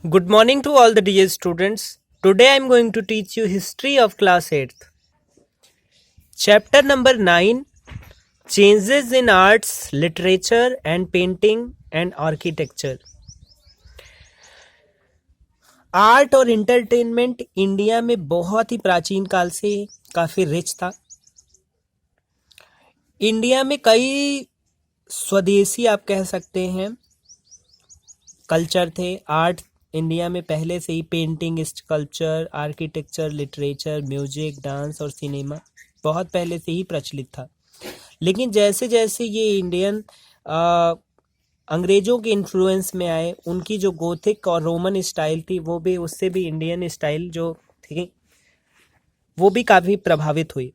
Good morning to all the dear students. Today I am going to teach you history of class 8th. Chapter number 9, Changes in Arts, Literature and Painting and Architecture. Art और entertainment India में बहुत ही प्राचीन काल से काफ़ी rich था। India में कई स्वदेशी आप कह सकते हैं कल्चर थे। आर्ट इंडिया में पहले से ही painting, sculpture, architecture, literature, music, dance और सिनेमा बहुत पहले से ही प्रचलित था। लेकिन जैसे जैसे ये इंडियन अंग्रेज़ों के इन्फ्लुएंस में आए, उनकी जो गोथिक और रोमन स्टाइल थी वो भी उससे भी इंडियन स्टाइल जो थी वो भी काफ़ी प्रभावित हुई।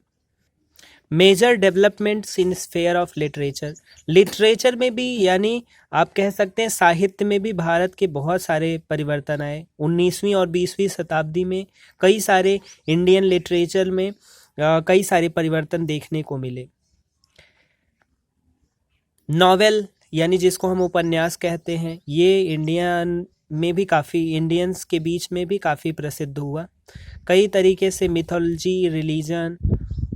Major developments in sphere of literature में भी, यानी आप कह सकते हैं साहित्य में भी भारत के बहुत सारे परिवर्तन आए। 19वीं और 20वीं शताब्दी में कई सारे इंडियन लिटरेचर में कई सारे परिवर्तन देखने को मिले। नॉवेल यानी जिसको हम उपन्यास कहते हैं, ये इंडियन में भी काफ़ी, इंडियंस के बीच में भी काफ़ी प्रसिद्ध हुआ। कई तरीके से मिथोलॉजी, रिलीजन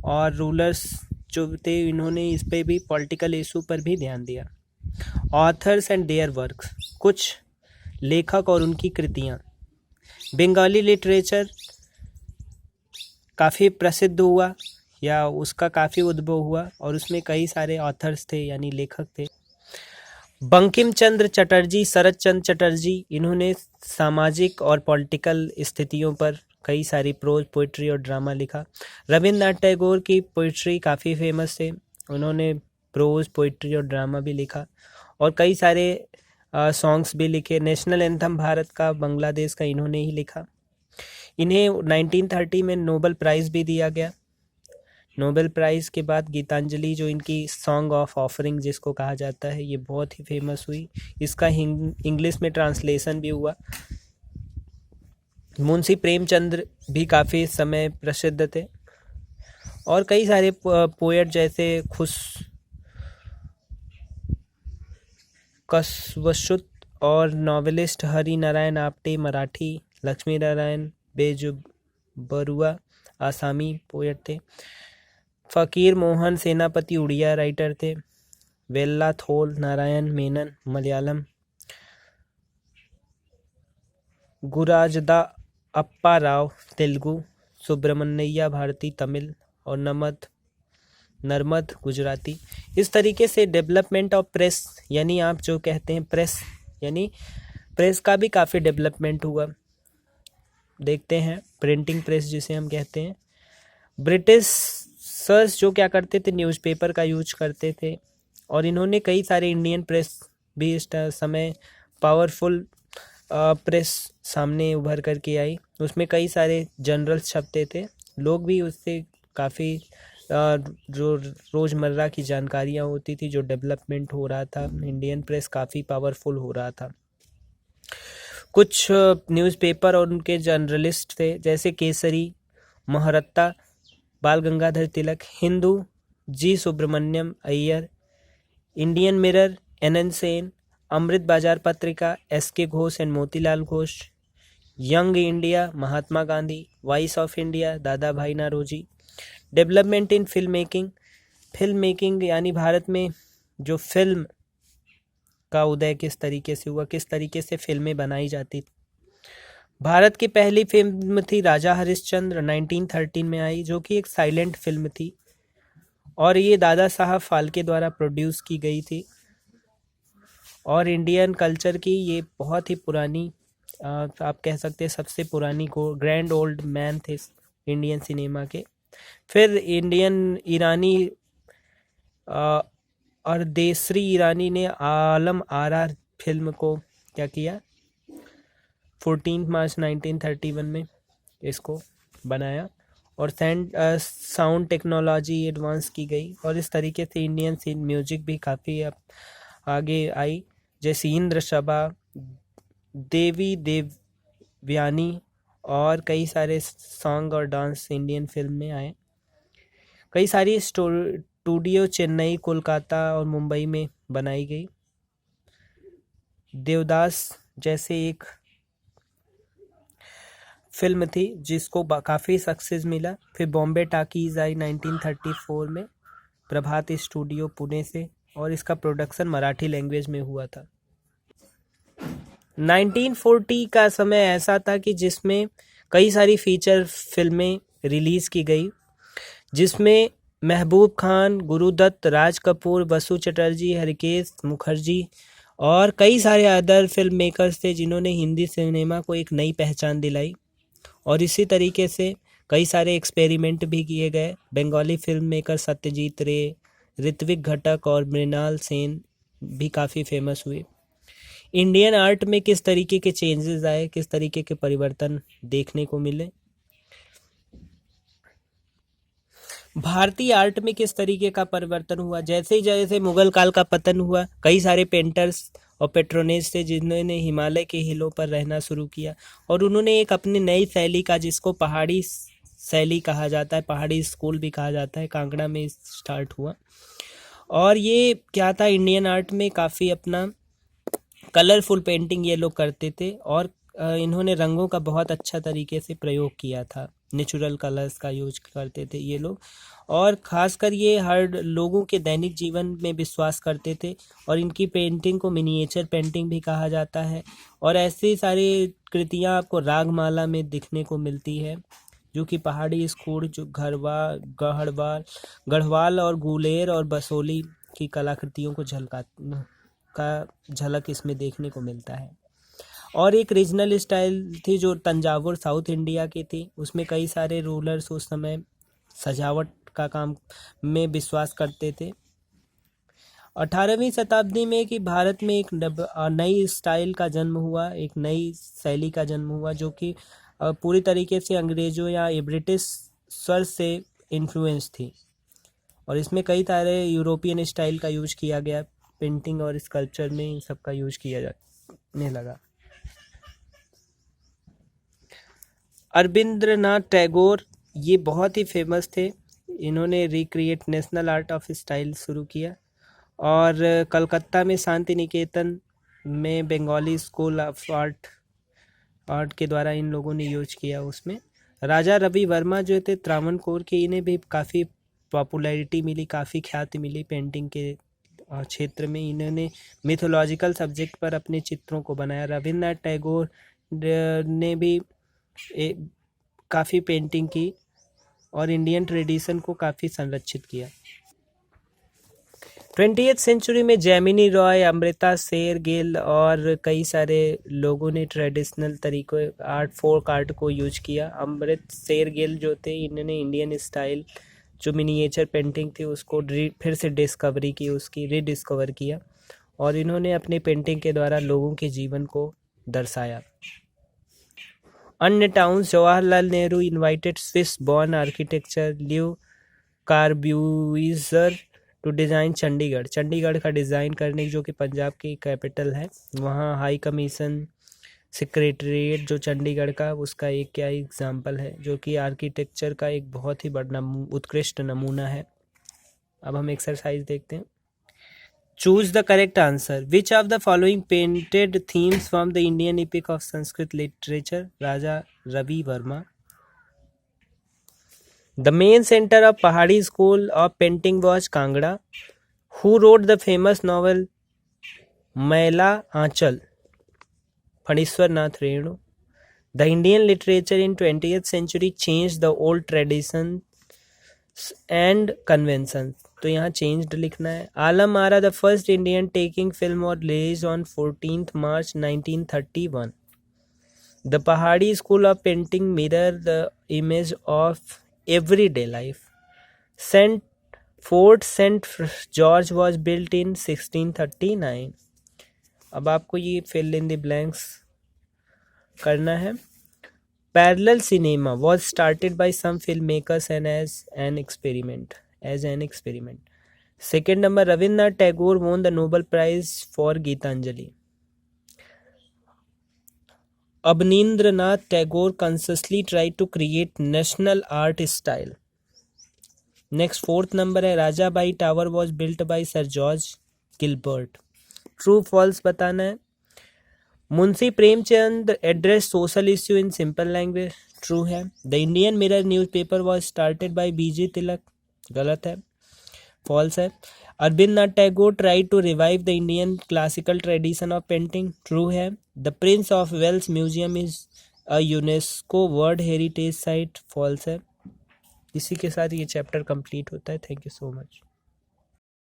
और रूलर्स जो थे, इन्होंने इस पे भी, पॉलिटिकल इशू पर भी ध्यान दिया। ऑथर्स एंड देयर वर्क्स, कुछ लेखक और उनकी कृतियाँ। बंगाली लिटरेचर काफ़ी प्रसिद्ध हुआ या उसका काफ़ी उद्भव हुआ और उसमें कई सारे ऑथर्स थे यानी लेखक थे। बंकिम चंद्र चटर्जी, शरद चंद्र चटर्जी, इन्होंने सामाजिक और पॉलिटिकल स्थितियों पर कई सारी प्रोज, पोइट्री और ड्रामा लिखा। रविंद्रनाथ टैगोर की पोइट्री काफ़ी फेमस है, उन्होंने प्रोज, पोइट्री और ड्रामा भी लिखा और कई सारे सॉन्ग्स भी लिखे। नेशनल एंथम भारत का, बांग्लादेश का इन्होंने ही लिखा। इन्हें 1930 में नोबेल प्राइज़ भी दिया गया। नोबेल प्राइज़ के बाद गीतांजलि, जो इनकी सॉन्ग ऑफ ऑफरिंग जिसको कहा जाता है, ये बहुत ही फेमस हुई। इसका इंग्लिश में ट्रांसलेशन भी हुआ। मुंशी प्रेमचंद्र भी काफ़ी समय प्रसिद्ध थे और कई सारे पोएट जैसे कसवसुत और नॉवेलिस्ट हरि नारायण आप्टे मराठी, लक्ष्मी नारायण बेजुबरुआ आसामी पोएट थे। फ़कीर मोहन सेनापति उड़िया राइटर थे। वेल्लाथोल नारायण मेनन मलयालम। गुराजदा अप्पा राव तेलुगु। सुब्रमण्यम भारती तमिल और नर्मद गुजराती। इस तरीके से डेवलपमेंट ऑफ प्रेस, यानी आप जो कहते हैं प्रेस, यानी प्रेस का भी काफ़ी डेवलपमेंट हुआ। देखते हैं प्रिंटिंग प्रेस जिसे हम कहते हैं। ब्रिटिश सर्स जो क्या करते थे, न्यूज़पेपर का यूज करते थे और इन्होंने कई सारे इंडियन प्रेस भी इस समय पावरफुल प्रेस सामने उभर कर के आई। उसमें कई सारे जनरल्स छपते थे, लोग भी उससे काफ़ी जो रोज़मर्रा की जानकारियाँ होती थी, जो डेवलपमेंट हो रहा था, इंडियन प्रेस काफ़ी पावरफुल हो रहा था। कुछ न्यूज़पेपर और उनके जर्नलिस्ट थे जैसे Kesari, Mahratta, Bal Gangadhar Tilak, Hindu, G Subramania Iyer, Indian Mirror, N Sen, Amrita Bazar Patrika, SK. Ghosh and Motilal Ghosh, young India, Mahatma Gandhi, voice of India, Dadabhai Naoroji. Development in film making यानी भारत में जो फिल्म का उदय किस तरीके से हुआ, किस तरीके से फिल्में बनाई जाती थी। भारत की पहली फिल्म थी राजा हरिश्चंद्र, 1913 में आई, जो कि एक साइलेंट फिल्म थी और ये दादा साहब फाल्के द्वारा प्रोड्यूस की गई थी और इंडियन कल्चर की ये बहुत ही पुरानी, आप कह सकते हैं सबसे पुरानी को ग्रैंड ओल्ड मैन थे इंडियन सिनेमा के। फिर इंडियन ईरानी और देसरी ईरानी ने आलम आरा फिल्म को क्या किया, 14 मार्च 1931 में इसको बनाया और साउंड टेक्नोलॉजी एडवांस की गई और इस तरीके से इंडियन म्यूजिक भी काफ़ी आगे आई, जैसे इंद्र सभा, देवी देवयानी और कई सारे सॉन्ग और डांस इंडियन फिल्म में आए। कई सारी स्टूडियो चेन्नई, कोलकाता और मुंबई में बनाई गई। देवदास जैसे एक फिल्म थी जिसको काफ़ी सक्सेस मिला। फिर बॉम्बे टाकीज़ आई 1934 में प्रभात स्टूडियो पुणे से, और इसका प्रोडक्शन मराठी लैंग्वेज में हुआ था। 1940 का समय ऐसा था कि जिसमें कई सारी फीचर फिल्में रिलीज़ की गई, जिसमें महबूब खान, गुरुदत्त, राज कपूर, बसु चटर्जी, हरिकेश मुखर्जी और कई सारे अदर फिल्म मेकर्स थे जिन्होंने हिंदी सिनेमा को एक नई पहचान दिलाई। और इसी तरीके से कई सारे एक्सपेरिमेंट भी किए गए। बंगाली फिल्म मेकर सत्यजीत रे, ऋत्विक घटक और मृणाल सेन भी काफ़ी फेमस हुए। इंडियन आर्ट में किस तरीके के चेंजेस आए, किस तरीके के परिवर्तन देखने को मिले, भारतीय आर्ट में किस तरीके का परिवर्तन हुआ। जैसे ही जैसे मुगल काल का पतन हुआ, कई सारे पेंटर्स और पेट्रोनेज थे जिन्होंने हिमालय के हिलों पर रहना शुरू किया, और उन्होंने एक अपनी नई शैली का, जिसको पहाड़ी शैली कहा जाता है, पहाड़ी स्कूल भी कहा जाता है, कांगड़ा में स्टार्ट हुआ। और ये क्या था, इंडियन आर्ट में काफ़ी अपना कलरफुल पेंटिंग ये लोग करते थे, और इन्होंने रंगों का बहुत अच्छा तरीके से प्रयोग किया था। नेचुरल कलर्स का यूज करते थे ये लोग, और ख़ासकर ये हर लोगों के दैनिक जीवन में विश्वास करते थे। और इनकी पेंटिंग को मिनिएचर पेंटिंग भी कहा जाता है। और ऐसी सारी कृतियाँ आपको रागमाला में दिखने को मिलती है, जो कि पहाड़ी स्कूल, जो गढ़वाल और गुलेर और बसोली की कलाकृतियों को झलक इसमें देखने को मिलता है। और एक रीजनल स्टाइल थी जो तंजावुर साउथ इंडिया की थी, उसमें कई सारे रूलर्स उस समय सजावट का काम में विश्वास करते थे। 18वीं शताब्दी में कि भारत में एक नई स्टाइल का जन्म हुआ, एक नई शैली का जन्म हुआ, जो कि पूरी तरीके से अंग्रेजों या ब्रिटिश स्वर से इन्फ्लुएंस थी। और इसमें कई सारे यूरोपियन स्टाइल का यूज किया गया, पेंटिंग और स्कल्पचर में इन सब का यूज किया जाने लगा। अरविंद्रनाथ टैगोर ये बहुत ही फेमस थे। इन्होंने recreate national art of style शुरू किया, और कलकत्ता में शांति निकेतन में बंगाली स्कूल ऑफ आर्ट के द्वारा इन लोगों ने यूज किया। उसमें राजा रवि वर्मा जो थे त्रावणकोर के, इन्हें भी काफ़ी पॉपुलैरिटी मिली, काफ़ी ख्याति मिली पेंटिंग के क्षेत्र में। इन्होंने मिथोलॉजिकल सब्जेक्ट पर अपने चित्रों को बनाया। रविन्द्रनाथ टैगोर ने भी काफ़ी पेंटिंग की और इंडियन ट्रेडिशन को काफ़ी संरक्षित किया। 20th सेंचुरी में जैमिनी रॉय, अमृता शेरगिल और कई सारे लोगों ने ट्रेडिशनल तरीकों फोक आर्ट को यूज किया। अमृत शेरगिल जो थे, इन्होंने इंडियन स्टाइल जो मिनिएचर पेंटिंग थी उसको फिर से डिस्कवरी की, उसकी रीडिस्कवर किया, और इन्होंने अपने पेंटिंग के द्वारा लोगों के जीवन को दर्शाया। अन्य towns, Jawaharlal Nehru invited Swiss born architecture Le Corbusier to design Chandigarh. Chandigarh का डिज़ाइन करने, जो कि पंजाब की कैपिटल है, वहाँ हाई कमीशन सेक्रेटरीट जो चंडीगढ़ का, उसका एक क्या एग्जाम्पल है, जो कि आर्किटेक्चर का एक बहुत ही बड़ा उत्कृष्ट नमूना है। अब हम एक्सरसाइज देखते हैं। Choose the correct answer. Which of the following painted themes from the Indian epic of Sanskrit literature, Raja Ravi Varma. The main center of Pahadi School of Painting was Kangra. Who wrote the famous novel Maila Aanchal? Phanishwar Nath Renu. The Indian literature in 20th century changed the old traditions and conventions. तो यहाँ changed लिखना है। Alam Ara, the first Indian taking film, was released on 14th March 1931. The Pahadi School of Painting mirror the image of everyday life. Fort St. George was built in 1639. अब आपको ये fill in the blanks करना है। Parallel cinema was started by some filmmakers and as an experiment. Second number, Rabindranath Tagore won the Nobel Prize for Gitanjali. Abanindranath Tagore consciously tried to create national art style. Next, fourth number है, Rajabai tower was built by Sir George Gilbert. True false बताना है। Munshi Premchand address social issue in simple language, true है। The Indian Mirror newspaper was started by BG Tilak, गलत है, false है। Rabindranath Tagore tried to revive the Indian classical tradition of painting, true है। The Prince of Wales Museum is a UNESCO World Heritage Site, false है। इसी के साथ ये chapter complete होता है। Thank you so much.